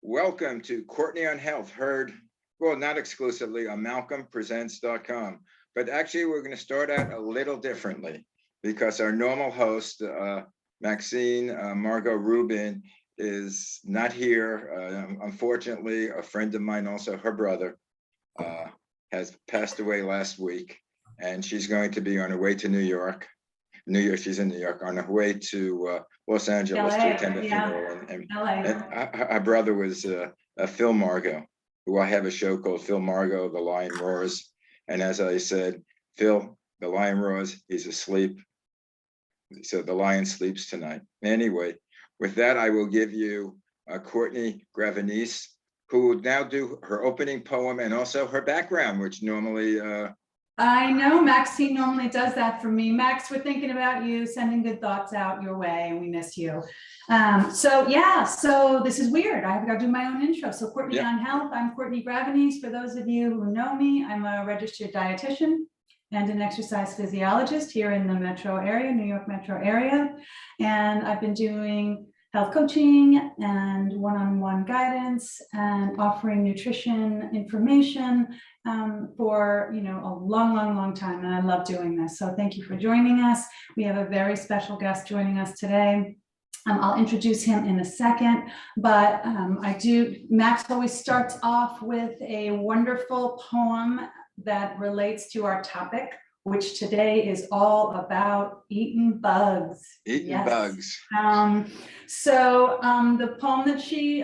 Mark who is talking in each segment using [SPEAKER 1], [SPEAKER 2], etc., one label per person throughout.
[SPEAKER 1] Welcome to Courtney on Health, heard, well, not exclusively on malcolmpresents.com, but actually we're going to start out a little differently because our normal host, Maxine Margot Rubin, is not here. Unfortunately, a friend of mine, also her brother, has passed away last week, and she's going to be on her way to New York. She's in New York, on her way to Los Angeles to attend the funeral. And her brother was Phil Margot, who I have a show called Phil Margot, The Lion Roars. And as I said, Phil, the lion roars, he's asleep. So the lion sleeps tonight. Anyway, with that, I will give you Courtney Gravenese, who will now do her opening poem and also her background, which normally
[SPEAKER 2] I know Maxine normally does that for me. Max, we're thinking about you, sending good thoughts out your way, and we miss you. So this is weird. I've got to do my own intro. So Courtney on Health, I'm Courtney Gravenese. For those of you who know me, I'm a registered dietitian and an exercise physiologist here in the metro area, New York metro area. And I've been doing health coaching and one-on-one guidance and offering nutrition information for a long time, and I love doing this. So thank you for joining us. We have a very special guest joining us today. I'll introduce him in a second, but Max always starts off with a wonderful poem that relates to our topic, which today is all about eating bugs.
[SPEAKER 1] Bugs.
[SPEAKER 2] The poem that she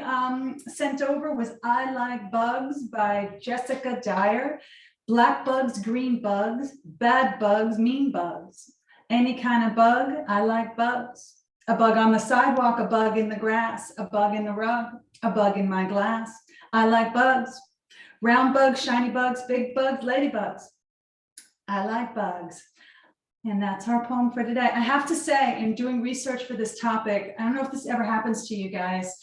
[SPEAKER 2] sent over was I Like Bugs by Jessica Dyer. Black bugs, green bugs, bad bugs, mean bugs. Any kind of bug, I like bugs. A bug on the sidewalk, a bug in the grass, a bug in the rug, a bug in my glass. I like bugs. Round bugs, shiny bugs, big bugs, ladybugs. I like bugs. And that's our poem for today. I have to say, in doing research for this topic, I don't know if this ever happens to you guys,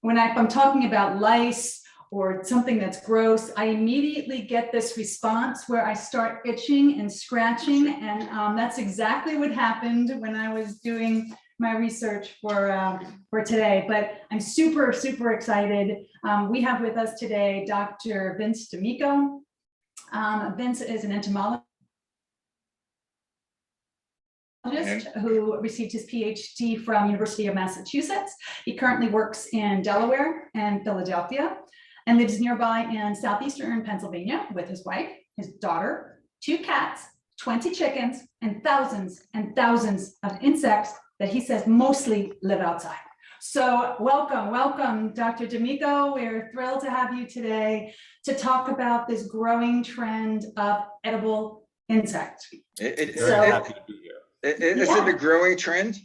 [SPEAKER 2] when I'm talking about lice or something that's gross, I immediately get this response where I start itching and scratching. And that's exactly what happened when I was doing my research for today. But I'm super, super excited. We have with us today Dr. Vincent D'amico. Vince is an entomologist who received his PhD from University of Massachusetts. He currently works in Delaware and Philadelphia and lives nearby in southeastern Pennsylvania with his wife, his daughter, 2 cats, 20 chickens, and thousands of insects that he says mostly live outside. So welcome, Dr. D'amico. We're thrilled to have you today to talk about this growing trend of edible insects.
[SPEAKER 3] Very happy to be here.
[SPEAKER 1] Is it a growing trend?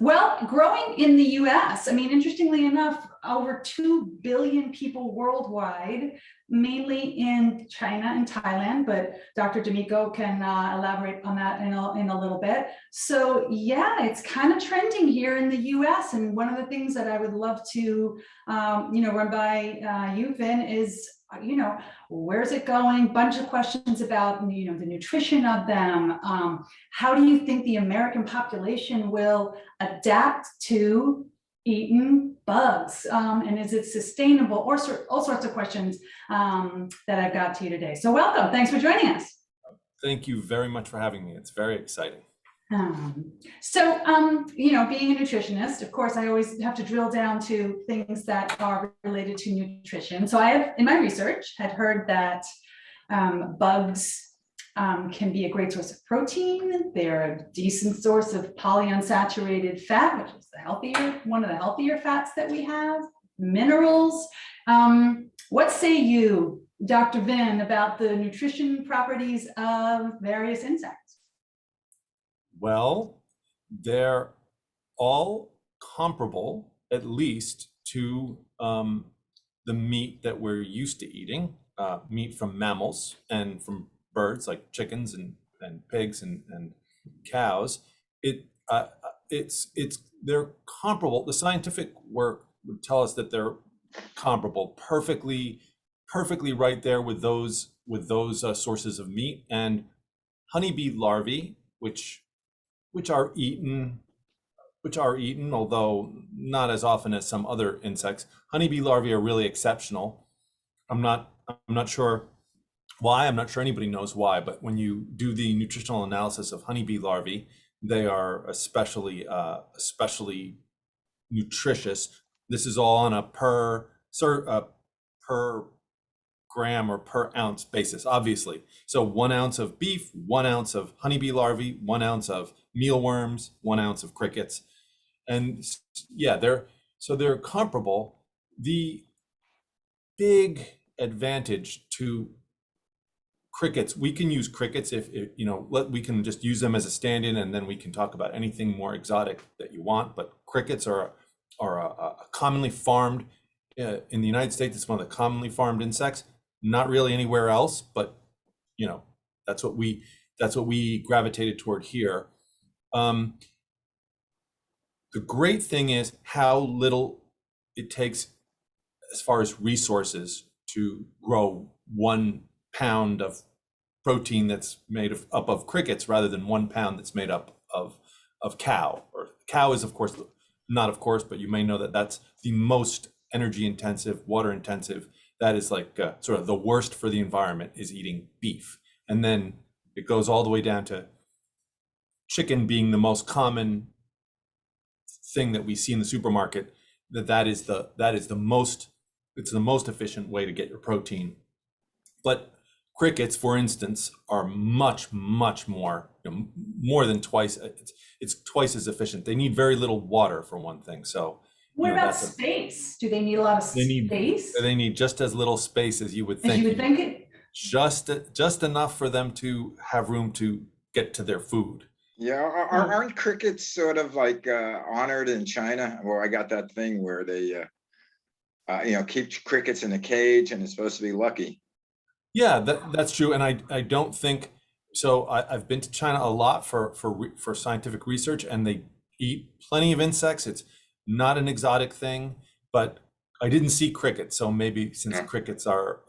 [SPEAKER 2] Well, growing in the US, I mean, interestingly enough, over 2 billion people worldwide, mainly in China and Thailand, but Dr. D'amico can elaborate on that in a little bit. So yeah, it's kind of trending here in the US. And one of the things that I would love to, run by you, Vin, is where's it going? Bunch of questions about, the nutrition of them. How do you think the American population will adapt to eating bugs? And is it sustainable? Or all sorts of questions that I've got to you today. So welcome. Thanks for joining us.
[SPEAKER 3] Thank you very much for having me. It's very exciting.
[SPEAKER 2] Being a nutritionist, of course, I always have to drill down to things that are related to nutrition. So I have, in my research, had heard that bugs can be a great source of protein. They're a decent source of polyunsaturated fat, which is one of the healthier fats that we have, minerals. What say you, Dr. Vin, about the nutrition properties of various insects?
[SPEAKER 3] Well, they're all comparable, at least, to the meat that we're used to eating, meat from mammals and from birds like chickens and pigs and cows. They're comparable. The scientific work would tell us that they're comparable, perfectly right there with those sources of meat. And honeybee larvae, which are eaten which are eaten, although not as often as some other insects. Honeybee larvae are really exceptional. I'm not sure why. I'm not sure anybody knows why, but when you do the nutritional analysis of honeybee larvae, they are especially nutritious. This is all on a per gram or per ounce basis, obviously. So 1 ounce of beef, 1 ounce of honeybee larvae, 1 ounce of mealworms, 1 ounce of crickets. And yeah, they're comparable. The big advantage to crickets, we can use crickets if we can just use them as a stand-in, and then we can talk about anything more exotic that you want. But crickets are a commonly farmed in the United States. It's one of the commonly farmed insects. Not really anywhere else, but that's what we gravitated toward here. The great thing is how little it takes as far as resources to grow 1 pound of protein that's made up of crickets rather than 1 pound that's made up of cow. Or cow is, of course, not of course, but you may know that that's the most energy intensive, water intensive. That is like sort of the worst for the environment is eating beef. And then it goes all the way down to chicken being the most common thing that we see in the supermarket. That is the most efficient way to get your protein. But crickets, for instance, are much more, more than twice. It's twice as efficient. They need very little water for one thing. So
[SPEAKER 2] what about space? Do they need a lot of space?
[SPEAKER 3] They need just as little space as you would think.
[SPEAKER 2] As you would think it.
[SPEAKER 3] Just enough for them to have room to get to their food.
[SPEAKER 1] Yeah, aren't crickets sort of like honored in China? Well, I got that thing where they keep crickets in a cage and it's supposed to be lucky.
[SPEAKER 3] Yeah, that's true. And I don't think so. I've been to China a lot for scientific research, and they eat plenty of insects. It's not an exotic thing, but I didn't see crickets. So maybe since crickets are,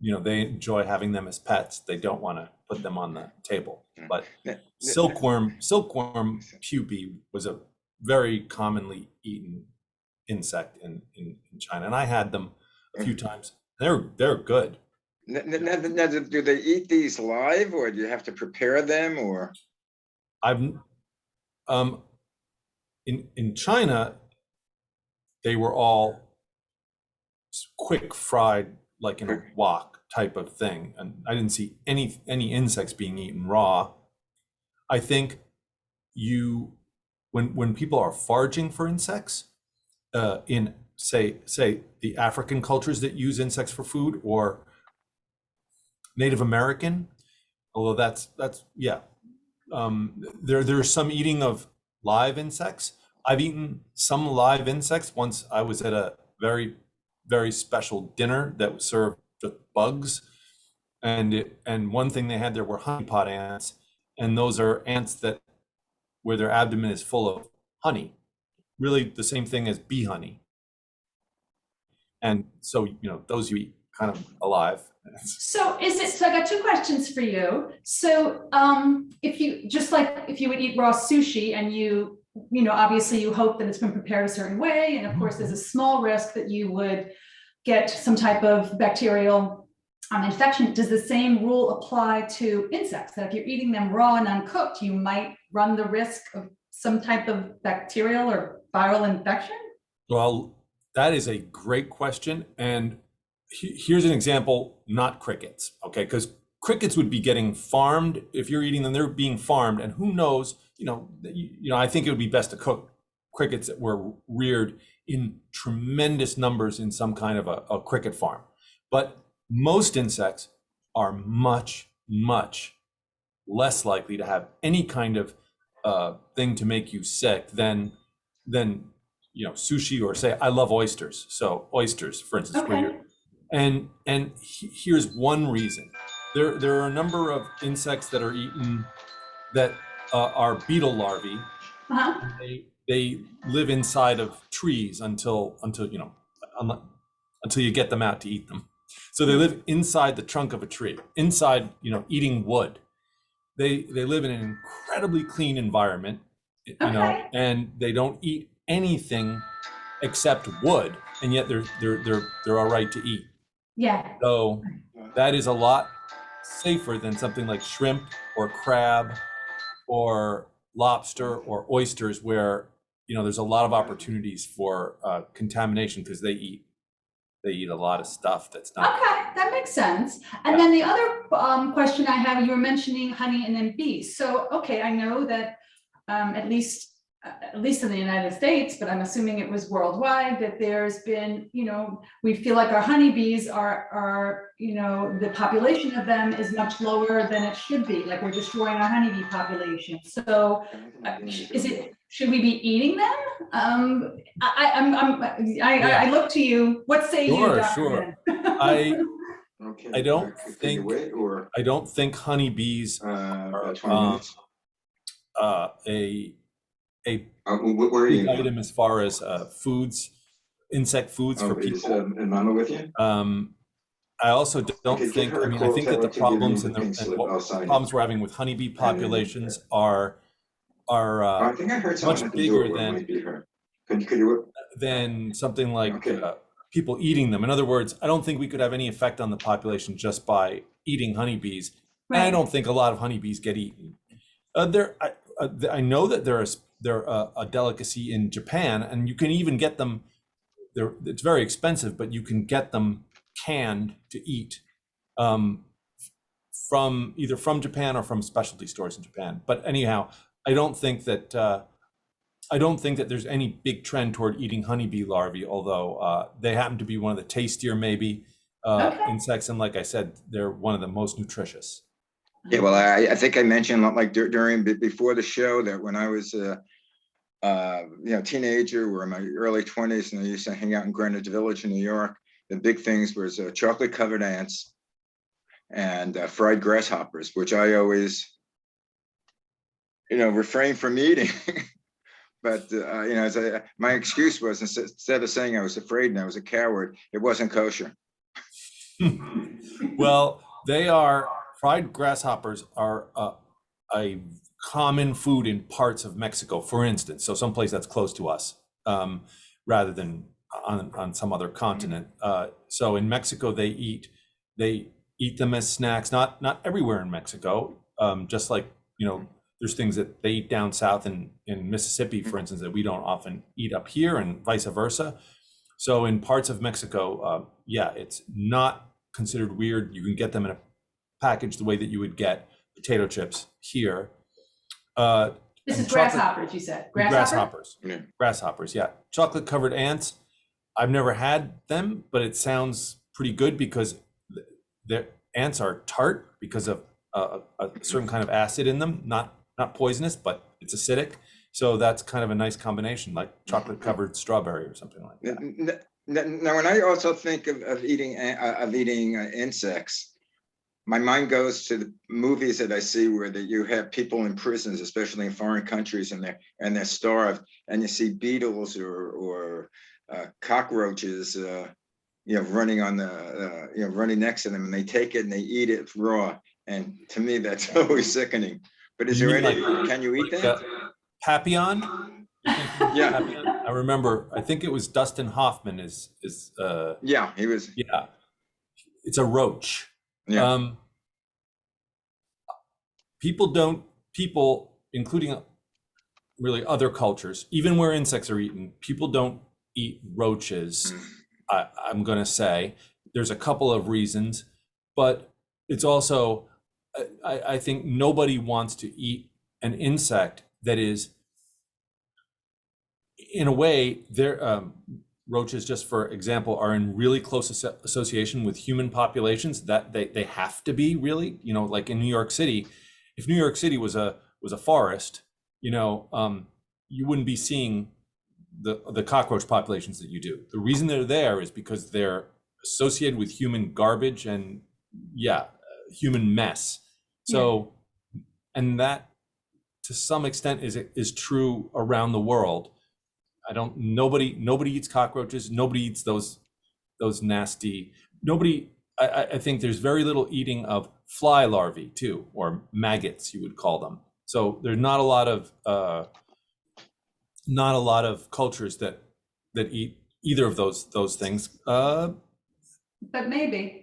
[SPEAKER 3] they enjoy having them as pets, they don't want to put them on the table. But silkworm pupae was a very commonly eaten insect in China, and I had them a few times. They're good.
[SPEAKER 1] Now, do they eat these live, or do you have to prepare them, or?
[SPEAKER 3] In China, they were all quick fried, like in a wok type of thing, and I didn't see any insects being eaten raw. I think when people are foraging for insects, in say the African cultures that use insects for food, or Native American, although that's there's some eating of live insects. I've eaten some live insects. Once I was at a very, very special dinner that served with bugs, and one thing they had there were honeypot ants, and those are ants where their abdomen is full of honey, really the same thing as bee honey. And so those you eat kind of alive.
[SPEAKER 2] So I got two questions for you. So if you would eat raw sushi, and obviously you hope that it's been prepared a certain way, and of course there's a small risk that you would get some type of bacterial infection. Does the same rule apply to insects, that if you're eating them raw and uncooked, you might run the risk of some type of bacterial or viral infection?
[SPEAKER 3] Well, that is a great question. And here's an example, not crickets, okay? Because crickets would be getting farmed. If you're eating them, they're being farmed. And who knows, I think it would be best to cook crickets that were reared in tremendous numbers in some kind of a cricket farm. But most insects are much, much less likely to have any kind of thing to make you sick than sushi, or say, I love oysters. So oysters, for instance,
[SPEAKER 2] Okay.
[SPEAKER 3] Here's one reason. There are a number of insects that are eaten that are beetle larvae.
[SPEAKER 2] Uh-huh.
[SPEAKER 3] They live inside of trees until you get them out to eat them. So they live inside the trunk of a tree, inside, eating wood. They live in an incredibly clean environment. you know,
[SPEAKER 2] Okay.
[SPEAKER 3] and they don't eat anything except wood, and yet they're all right to eat.
[SPEAKER 2] Yeah.
[SPEAKER 3] So that is a lot safer than something like shrimp or crab or lobster or oysters, where there's a lot of opportunities for contamination because they eat a lot of stuff that's not.
[SPEAKER 2] Okay, that makes sense. And
[SPEAKER 3] Yeah.
[SPEAKER 2] then the other question I have, you were mentioning honey and then bees. So, okay, I know that at least in the United States, but I'm assuming it was worldwide, that there's been, we feel like our honeybees are, the population of them is much lower than it should be. Like, we're destroying our honeybee population. So should we be eating them? I look to you. What say you,
[SPEAKER 3] Sure,
[SPEAKER 2] Dr.
[SPEAKER 3] sure.
[SPEAKER 2] Ben?
[SPEAKER 1] Okay.
[SPEAKER 3] I don't
[SPEAKER 1] Can you
[SPEAKER 3] think
[SPEAKER 1] wait, or
[SPEAKER 3] I don't think honeybees
[SPEAKER 1] about 20 minutes?
[SPEAKER 3] a
[SPEAKER 1] Where are you
[SPEAKER 3] big
[SPEAKER 1] now?
[SPEAKER 3] item as far as insect foods for
[SPEAKER 1] Is
[SPEAKER 3] people.
[SPEAKER 1] Mama with you?
[SPEAKER 3] I also don't
[SPEAKER 1] Okay, give
[SPEAKER 3] think,
[SPEAKER 1] her a
[SPEAKER 3] I
[SPEAKER 1] call,
[SPEAKER 3] think
[SPEAKER 1] tell
[SPEAKER 3] that
[SPEAKER 1] her
[SPEAKER 3] the
[SPEAKER 1] to give me
[SPEAKER 3] problems
[SPEAKER 1] the
[SPEAKER 3] and
[SPEAKER 1] pink slip, I'll sign it.
[SPEAKER 3] problems we're having with honeybee populations are
[SPEAKER 1] I think I heard someone
[SPEAKER 3] much
[SPEAKER 1] at the
[SPEAKER 3] bigger
[SPEAKER 1] door. It might be her. Could you?
[SPEAKER 3] than something like
[SPEAKER 1] Okay.
[SPEAKER 3] people eating them. In other words, I don't think we could have any effect on the population just by eating honeybees. And I
[SPEAKER 2] Right.
[SPEAKER 3] don't think a lot of honeybees get eaten. I know that they're a delicacy in Japan, and you can even get them. It's very expensive, but you can get them canned to eat from either from Japan or from specialty stores in Japan. But anyhow, I don't think that there's any big trend toward eating honeybee larvae, although they happen to be one of the tastier maybe
[SPEAKER 2] Okay.
[SPEAKER 3] insects, and like I said, they're one of the most nutritious.
[SPEAKER 1] Yeah, well, I think I mentioned like before the show that when I was teenager, or in my early 20s, and I used to hang out in Greenwich Village in New York. The big things was chocolate covered ants and fried grasshoppers, which I always refrain from eating. But my excuse was, instead of saying I was afraid and I was a coward, it wasn't kosher.
[SPEAKER 3] Well, fried grasshoppers are a common food in parts of Mexico, for instance, so someplace that's close to us, rather than on some other continent. So in Mexico, they eat them as snacks. Not everywhere in Mexico, just like there's things that they eat down south in Mississippi, for instance, that we don't often eat up here, and vice versa. So in parts of Mexico, it's not considered weird. You can get them in a package the way that you would get potato chips here.
[SPEAKER 2] This is grasshoppers, you said.
[SPEAKER 3] Grasshoppers.
[SPEAKER 1] Yeah.
[SPEAKER 3] Grasshoppers, yeah. Chocolate covered ants. I've never had them, but it sounds pretty good because the ants are tart because of a certain kind of acid in them, not poisonous, but it's acidic. So that's kind of a nice combination, like chocolate covered strawberry or something like that.
[SPEAKER 1] Now, when I also think of eating insects, my mind goes to the movies that I see where you have people in prisons, especially in foreign countries, and they're starved, and you see beetles or cockroaches, running on running next to them, and they take it and they eat it raw. And to me, that's always sickening. But is there any? Can you eat that?
[SPEAKER 3] Papillon?
[SPEAKER 1] Yeah.
[SPEAKER 3] Papillon? I remember. I think it was Dustin Hoffman.
[SPEAKER 1] Yeah, he was.
[SPEAKER 3] Yeah, it's a roach.
[SPEAKER 1] Yeah.
[SPEAKER 3] People, including really other cultures, even where insects are eaten, people don't eat roaches. I'm going to say there's a couple of reasons, but it's also, I think nobody wants to eat an insect that is, in a way, roaches, just for example, are in really close association with human populations, that they have to be, really, like in New York City. If New York City was a forest, you wouldn't be seeing the cockroach populations that you do. The reason they're there is because they're associated with human garbage and human mess. So, and that to some extent is true around the world. Nobody eats cockroaches. Nobody eats those nasty, I think there's very little eating of fly larvae too, or maggots, you would call them. So there's not a lot of not a lot of cultures that eat either of those things.
[SPEAKER 2] But maybe.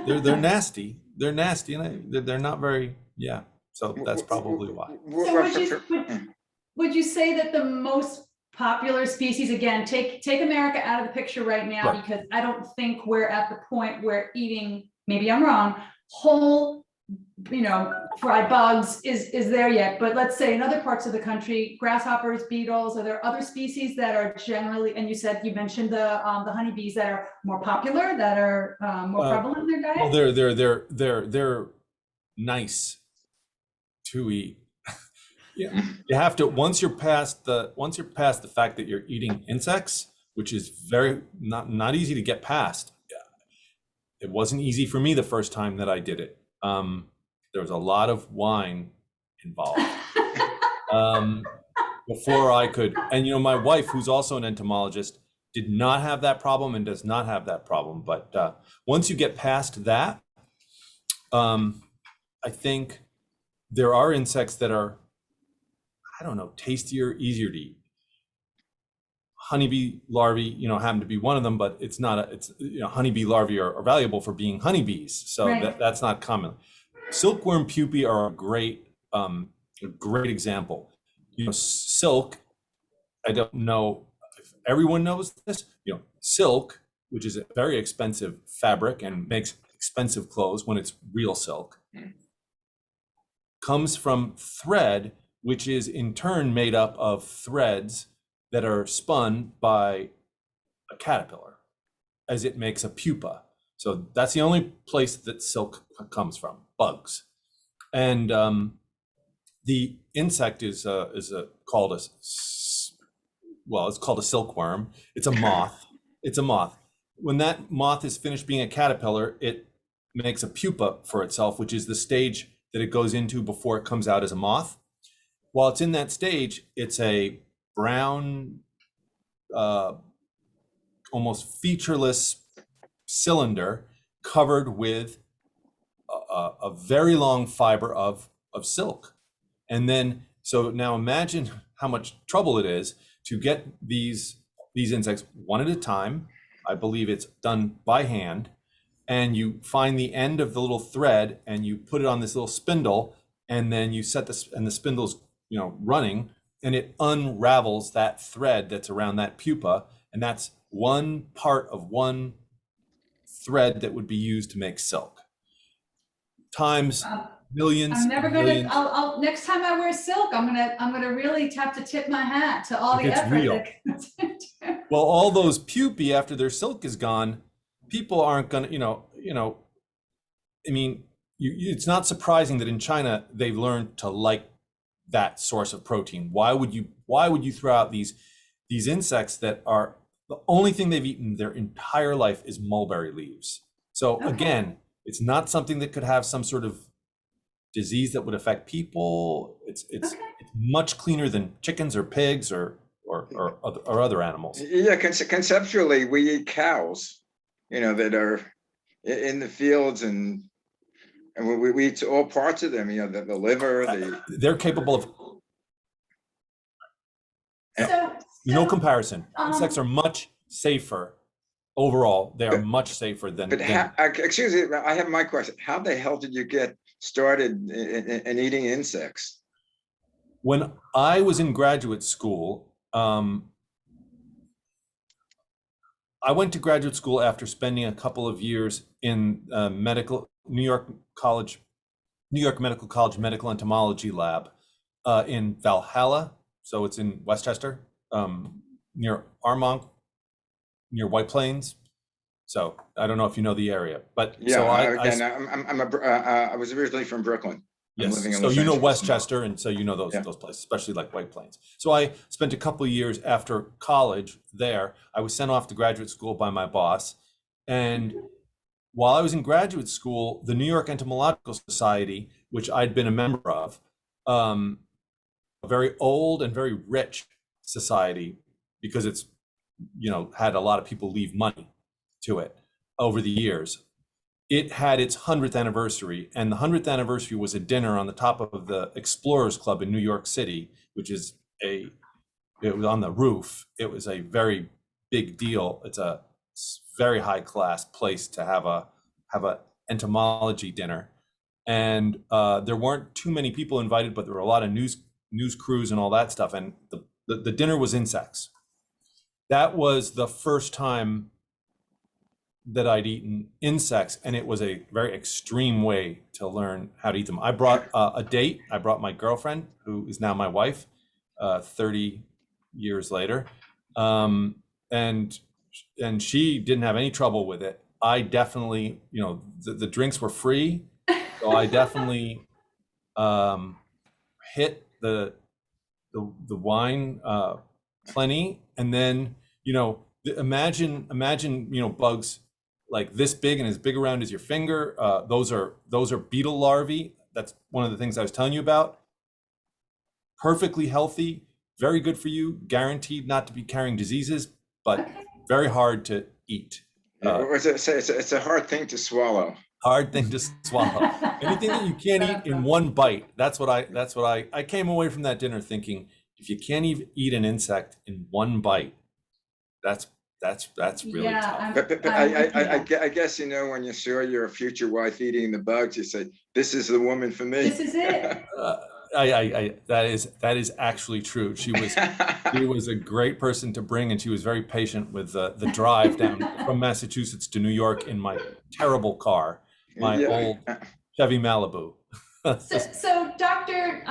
[SPEAKER 3] They're nasty. They're nasty, and they're not very, yeah. So that's probably why.
[SPEAKER 2] So would you say that the most popular species, again, take America out of the picture right now,
[SPEAKER 3] Right.
[SPEAKER 2] because I don't think we're at the point where eating, maybe I'm wrong, whole, fried bugs is there yet. But let's say in other parts of the country, grasshoppers, beetles, are there other species that are generally, and you mentioned the honeybees that are more popular, that are more prevalent in their
[SPEAKER 3] Well,
[SPEAKER 2] diet?
[SPEAKER 3] they're nice to eat. Yeah, you have to, once you're past the fact that you're eating insects, which is very not easy to get past. It wasn't easy for me the first time that I did it. There was a lot of wine involved before I could. And my wife, who's also an entomologist, did not have that problem and does not have that problem. But once you get past that, I think there are insects that are, I don't know, tastier, easier to eat. Honeybee larvae, happen to be one of them, but it's not honeybee larvae are valuable for being honeybees. So
[SPEAKER 2] Right.
[SPEAKER 3] that's not common. Silkworm pupae are a great example. Silk, I don't know if everyone knows this, silk, which is a very expensive fabric and makes expensive clothes when it's real silk, comes from thread, which is in turn made up of threads that are spun by a caterpillar as it makes a pupa. So that's the only place that silk comes from, bugs. And the insect is called it's called a silkworm. It's a moth. It's a moth. When that moth is finished being a caterpillar, it makes a pupa for itself, which is the stage that it goes into before it comes out as a moth. While it's in that stage, it's a brown, almost featureless cylinder covered with a very long fiber of silk. And then, so now imagine how much trouble it is to get these insects one at a time. I believe it's done by hand. And you find the end of the little thread and you put it on this little spindle, and then you set this, and the spindle's running, and it unravels that thread that's around that pupa, and that's one part of one thread that would be used to make silk. Times millions.
[SPEAKER 2] I'm never gonna.
[SPEAKER 3] millions.
[SPEAKER 2] I'll next time I wear silk, I'm gonna really have to tip my hat to all
[SPEAKER 3] If
[SPEAKER 2] the
[SPEAKER 3] it's
[SPEAKER 2] effort.
[SPEAKER 3] real. Well, all those pupae, after their silk is gone, people aren't gonna, I mean, it's not surprising that in China they've learned to like that source of protein. Why would you throw out these insects that are the only thing they've eaten their entire life is mulberry leaves? So
[SPEAKER 2] Okay.
[SPEAKER 3] Again, it's not something that could have some sort of disease that would affect people. It's much cleaner than chickens or pigs or other animals.
[SPEAKER 1] Yeah, conceptually, we eat cows, that are in the fields, and we eat all parts of them, the liver,
[SPEAKER 3] They're capable of no comparison. Insects are much safer overall. They are much safer than.
[SPEAKER 1] But excuse me, I have my question. How the hell did you get started in eating insects?
[SPEAKER 3] When I was in graduate school, I went to graduate school after spending a couple of years in New York Medical College Medical Entomology Lab in Valhalla. So it's in Westchester, near Armonk, near White Plains. So I don't know if you know the area, but
[SPEAKER 1] Yeah,
[SPEAKER 3] so
[SPEAKER 1] I was originally from Brooklyn.
[SPEAKER 3] Yes, so Westchester, and so those places, especially like White Plains. So I spent a couple of years after college there. I was sent off to graduate school by my boss, and while I was in graduate school, the New York Entomological Society, which I'd been a member of, a very old and very rich society, because it's had a lot of people leave money to it over the years. It had its 100th anniversary, and the 100th anniversary was a dinner on the top of the Explorers Club in New York City, which is a it was on the roof. It was a very big deal. It's a very high class place to have a entomology dinner, and there weren't too many people invited, but there were a lot of news crews and all that stuff. And the dinner was insects. That was the first time that I'd eaten insects, and it was a very extreme way to learn how to eat them. I brought a date. I brought my girlfriend, who is now my wife, 30 years later, and she didn't have any trouble with it. I definitely, the drinks were free, so I definitely hit the wine plenty, and then imagine bugs like this big and as big around as your finger. Those are beetle larvae. That's one of the things I was telling you about. Perfectly healthy, very good for you, guaranteed not to be carrying diseases, but very hard to eat.
[SPEAKER 1] It's a hard thing to swallow.
[SPEAKER 3] Hard thing to swallow. Anything that you can't eat in one bite. That's what I came away from that dinner thinking. If you can't even eat an insect in one bite, that's really tough.
[SPEAKER 1] But I guess, when you saw your future wife eating the bugs, you say, "This is the woman for me."
[SPEAKER 2] This is it.
[SPEAKER 3] That is actually true. She was a great person to bring, and she was very patient with the drive down from Massachusetts to New York in my terrible car, my old Chevy Malibu.
[SPEAKER 2] So Dr.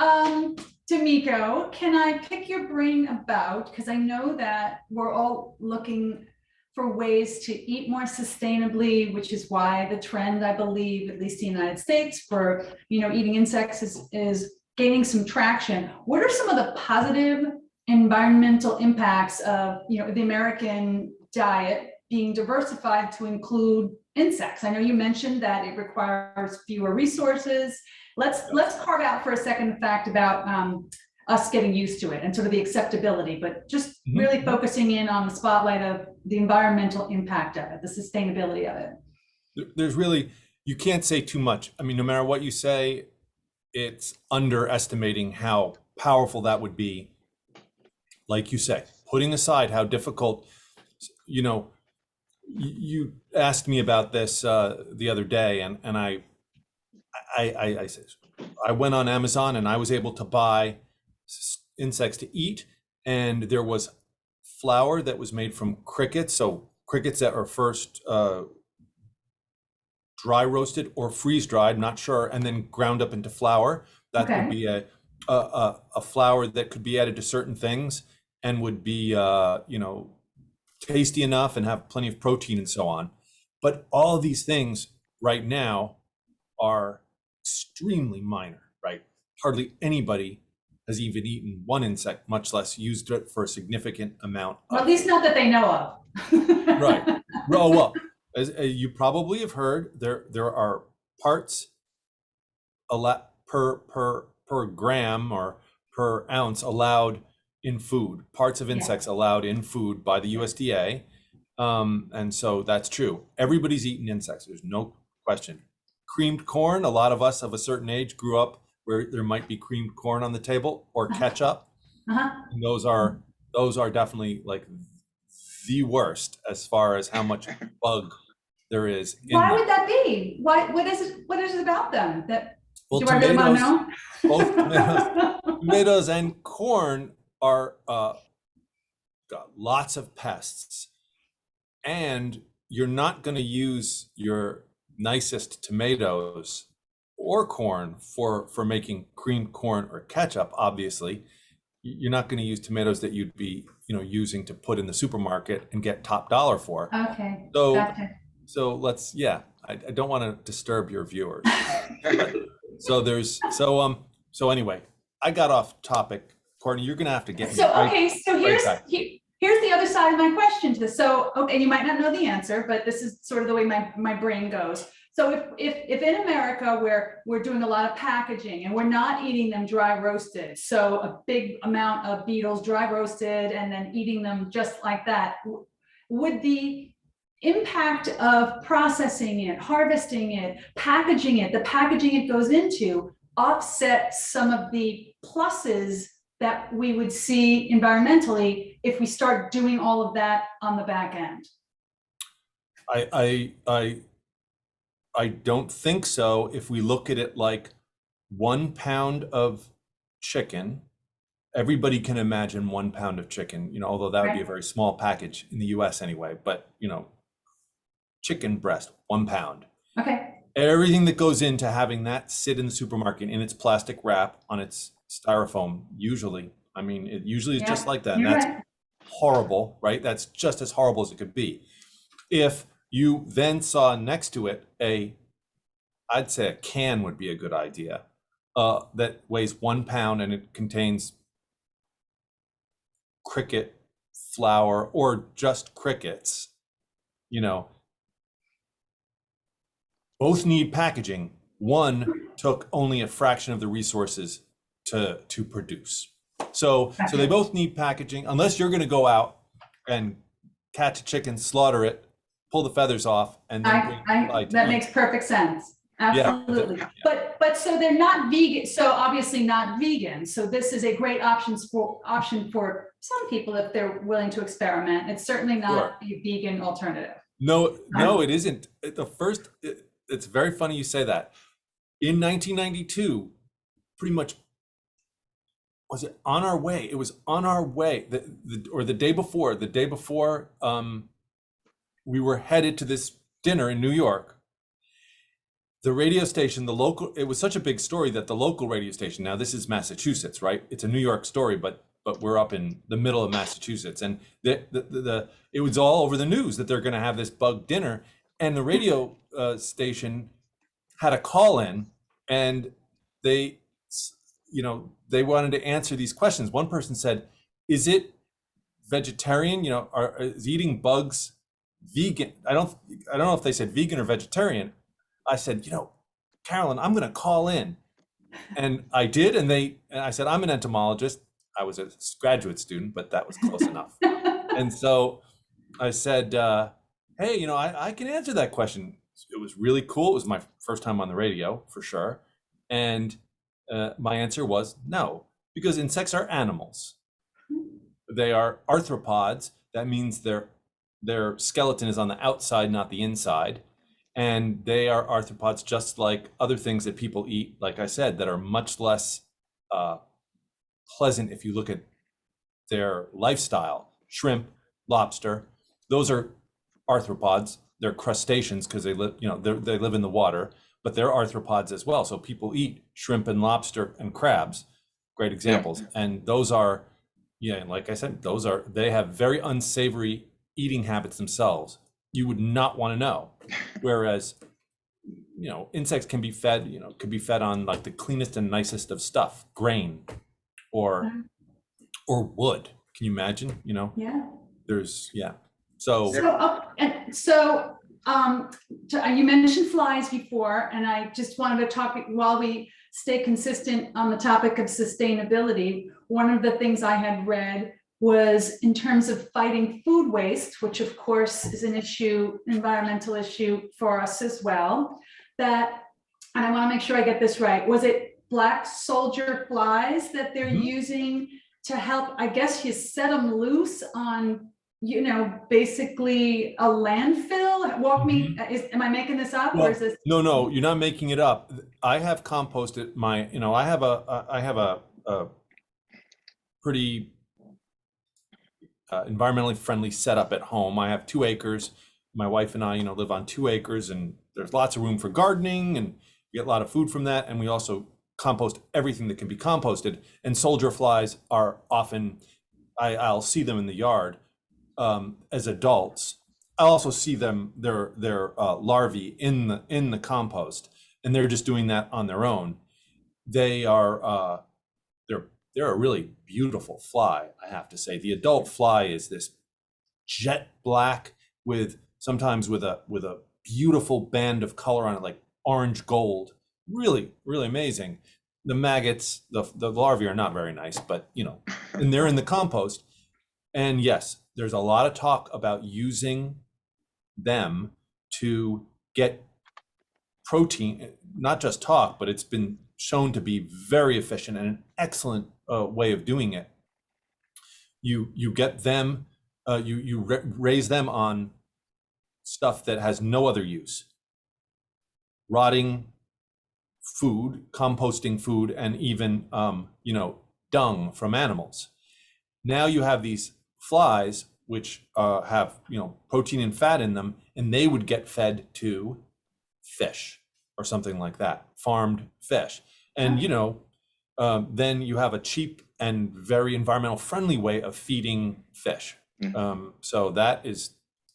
[SPEAKER 2] D'amico, can I pick your brain about, because I know that we're all looking for ways to eat more sustainably, which is why the trend, I believe, at least in the United States, for eating insects is gaining some traction. What are some of the positive environmental impacts of the American diet being diversified to include insects? I know you mentioned that it requires fewer resources. Let's carve out for a second the fact about us getting used to it and sort of the acceptability, but just really focusing in on the spotlight of the environmental impact of it, the sustainability of it.
[SPEAKER 3] There's really, you can't say too much. I mean, no matter what you say, it's underestimating how powerful that would be. Like you say, putting aside how difficult, you asked me about this the other day, and I said, I went on Amazon and I was able to buy insects to eat, and there was flour that was made from crickets. So crickets that are first dry roasted or freeze dried, not sure, and then ground up into flour. That would be a flour that could be added to certain things and would be tasty enough and have plenty of protein and so on. But all of these things right now are extremely minor, right? Hardly anybody has even eaten one insect, much less used it for a significant amount.
[SPEAKER 2] Well, at least not that they know of.
[SPEAKER 3] Right. Well, as you probably have heard, there are parts per gram or per ounce allowed in food. Parts of insects allowed in food by the USDA, and so that's true. Everybody's eaten insects. There's no question. Creamed corn. A lot of us of a certain age grew up where there might be creamed corn on the table, or ketchup. And those are definitely like the worst as far as how much bug there is in
[SPEAKER 2] Why
[SPEAKER 3] them.
[SPEAKER 2] would that be? What is it about them that
[SPEAKER 3] Well,
[SPEAKER 2] do I really want to know?
[SPEAKER 3] Both tomatoes and corn are got lots of pests, and you're not going to use your nicest tomatoes or corn for making creamed corn or ketchup. Obviously, you're not going to use tomatoes that you'd be using to put in the supermarket and get top dollar for.
[SPEAKER 2] Okay.
[SPEAKER 3] So
[SPEAKER 2] Gotcha.
[SPEAKER 3] so let's I don't want to disturb your viewers. So anyway, I got off topic. Courtney, you're gonna have to get me.
[SPEAKER 2] So here's the other side of my question to this. So you might not know the answer, but this is sort of the way my brain goes. So if in America we're doing a lot of packaging and we're not eating them dry roasted, so a big amount of beetles dry roasted and then eating them just like that, would the impact of processing it, harvesting it, packaging it, the packaging it goes into, offset some of the pluses that we would see environmentally if we start doing all of that on the back end?
[SPEAKER 3] I don't think so. If we look at it like 1 pound of chicken, everybody can imagine 1 pound of chicken, although that would be a very small package in the US anyway, but chicken breast, 1 pound.
[SPEAKER 2] Okay.
[SPEAKER 3] Everything that goes into having that sit in the supermarket in its plastic wrap on its styrofoam, usually, I mean, it usually is just like that. And that's horrible, right? That's just as horrible as it could be. If you then saw next to it I'd say a can would be a good idea, that weighs 1 pound and it contains cricket flour or just crickets, both need packaging. One took only a fraction of the resources to produce. So they both need packaging, unless you're going to go out and catch a chicken, slaughter it, pull the feathers off, and then
[SPEAKER 2] that makes perfect sense. Absolutely.
[SPEAKER 3] Yeah.
[SPEAKER 2] But so they're not vegan, so obviously not vegan. So this is a great option for some people if they're willing to experiment. It's certainly not a vegan alternative.
[SPEAKER 3] No, it isn't. It's very funny you say that. In 1992, pretty much, was it on our way? It was on our way, the day before, we were headed to this dinner in New York. The radio station, it was such a big story that the local radio station, now this is Massachusetts, right? It's a New York story, but we're up in the middle of Massachusetts, and it was all over the news that they're going to have this bug dinner, and the radio station had a call in, and they wanted to answer these questions. One person said, "Is it vegetarian? Is eating bugs vegan?" I don't know if they said vegan or vegetarian. I said, Carolyn, I'm going to call in. And I did. And I said, I'm an entomologist. I was a graduate student, but that was close enough. And so I said, hey, I can answer that question. It was really cool. It was my first time on the radio, for sure. And my answer was no, because insects are animals. They are arthropods. That means their skeleton is on the outside, not the inside. And they are arthropods just like other things that people eat, like I said, that are much less pleasant if you look at their lifestyle. Shrimp, lobster, those are arthropods. They're crustaceans because they live, they live in the water, but they're arthropods as well. So people eat shrimp and lobster and crabs, great examples. Yeah. And those are, like I said, they have very unsavory eating habits themselves. You would not want to know. Whereas, insects can be fed, on like the cleanest and nicest of stuff, grain or wood. Can you imagine?
[SPEAKER 2] Yeah.
[SPEAKER 3] So
[SPEAKER 2] you mentioned flies before, and I just wanted to talk while we stay consistent on the topic of sustainability. One of the things I had read was in terms of fighting food waste, which of course is an environmental issue for us as well, and I want to make sure I get this right. Was it black soldier flies that they're using to help, I guess you set them loose on, basically a landfill? Walk me, am I making this up, or is this?
[SPEAKER 3] No, you're not making it up. I have composted I have a pretty environmentally friendly setup at home. I have 2 acres. My wife and I, live on 2 acres, and there's lots of room for gardening, and we get a lot of food from that. And we also compost everything that can be composted. And soldier flies are often, I'll see them in the yard as adults. I'll also see them, their larvae in the compost, and they're just doing that on their own. They are they're a really beautiful fly, I have to say. The adult fly is this jet black sometimes with a beautiful band of color on it, like orange gold. Really, really amazing. The maggots, the larvae are not very nice, but and they're in the compost. And yes, there's a lot of talk about using them to get protein, not just talk, but it's been shown to be very efficient and an excellent way of doing it. You get them, raise them on stuff that has no other use. Rotting food, composting food, and even dung from animals. Now you have these flies which have protein and fat in them, and they would get fed to fish or something like that, farmed fish. And then you have a cheap and very environmental friendly way of feeding fish. So that is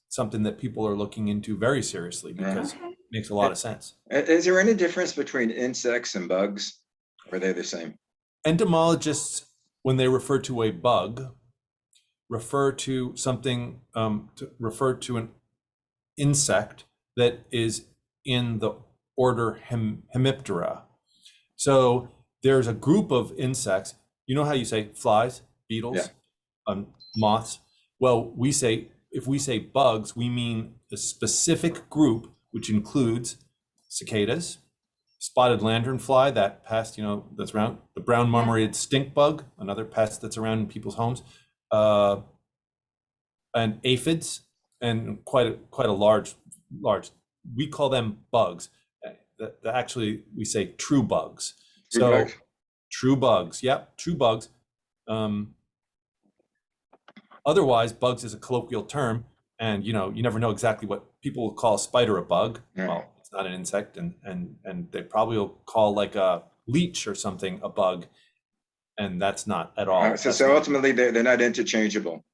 [SPEAKER 3] something that people are looking into very seriously because it makes a lot of sense.
[SPEAKER 1] Is there any difference between insects and bugs? Or are they the same?
[SPEAKER 3] Entomologists, when they refer to a bug, refer to something, refer to an insect that is in the order Hemiptera. So there's a group of insects. You know how you say flies, beetles, moths? Well, if we say bugs, we mean a specific group, which includes cicadas, spotted lanternfly, that pest, that's around, the brown marmorated stink bug, another pest that's around in people's homes, and aphids, and quite a large, we call them bugs. Actually, we say true bugs. True bugs, yep, true bugs. Otherwise, bugs is a colloquial term, and you never know exactly what people will call a spider a bug. Well, it's not an insect, and they probably will call like a leech or something a bug, and that's not at all.
[SPEAKER 1] So ultimately, they're not interchangeable.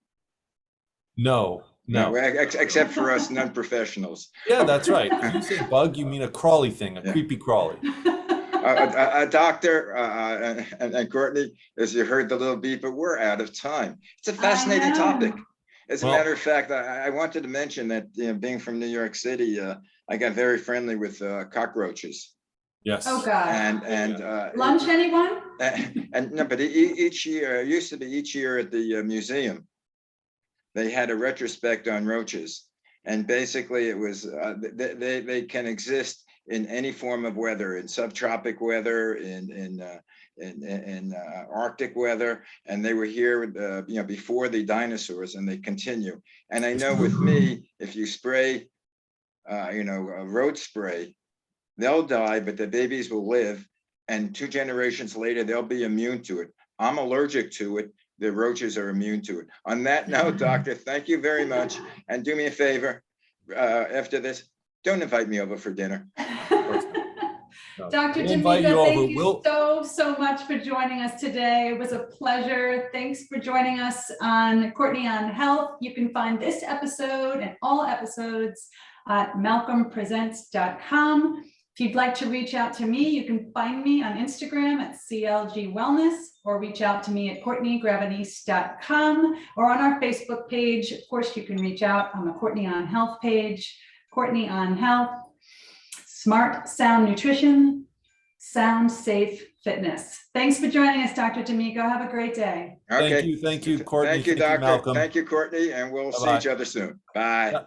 [SPEAKER 3] No,
[SPEAKER 1] except for us non-professionals.
[SPEAKER 3] Yeah, that's right. If you say bug, you mean a crawly thing, a creepy crawly.
[SPEAKER 1] A doctor and Courtney, as you heard the little beep, but we're out of time. It's a fascinating topic. As a matter of fact, I wanted to mention that being from New York City, I got very friendly with cockroaches.
[SPEAKER 3] Yes.
[SPEAKER 2] Oh God.
[SPEAKER 1] And
[SPEAKER 2] lunch, anyone?
[SPEAKER 1] And no, but each year, it used to be each year at the museum, they had a retrospect on roaches, and basically it was they can exist in any form of weather, in subtropic weather, in Arctic weather, and they were here, before the dinosaurs, and they continue. And I know with me, if you spray, a road spray, they'll die, but the babies will live, and 2 generations later, they'll be immune to it. I'm allergic to it. The roaches are immune to it. On that note, doctor, thank you very much, and do me a favor, after this, don't invite me over for dinner.
[SPEAKER 2] Dr. D'amico, thank you so much for joining us today. It was a pleasure. Thanks for joining us on Courtney on Health. You can find this episode and all episodes at malcolmpresents.com. If you'd like to reach out to me, you can find me on Instagram at CLG Wellness, or reach out to me at CourtneyGravenese.com, or on our Facebook page. Of course, you can reach out on the Courtney on Health page. Courtney on Health. Smart, sound nutrition, sound, safe fitness. Thanks for joining us, Dr. D'amico. Have a great day.
[SPEAKER 1] Okay.
[SPEAKER 3] Thank you, Courtney.
[SPEAKER 1] Thank you, doctor.
[SPEAKER 3] Malcolm.
[SPEAKER 1] Thank you, Courtney, and we'll see each other soon. Bye.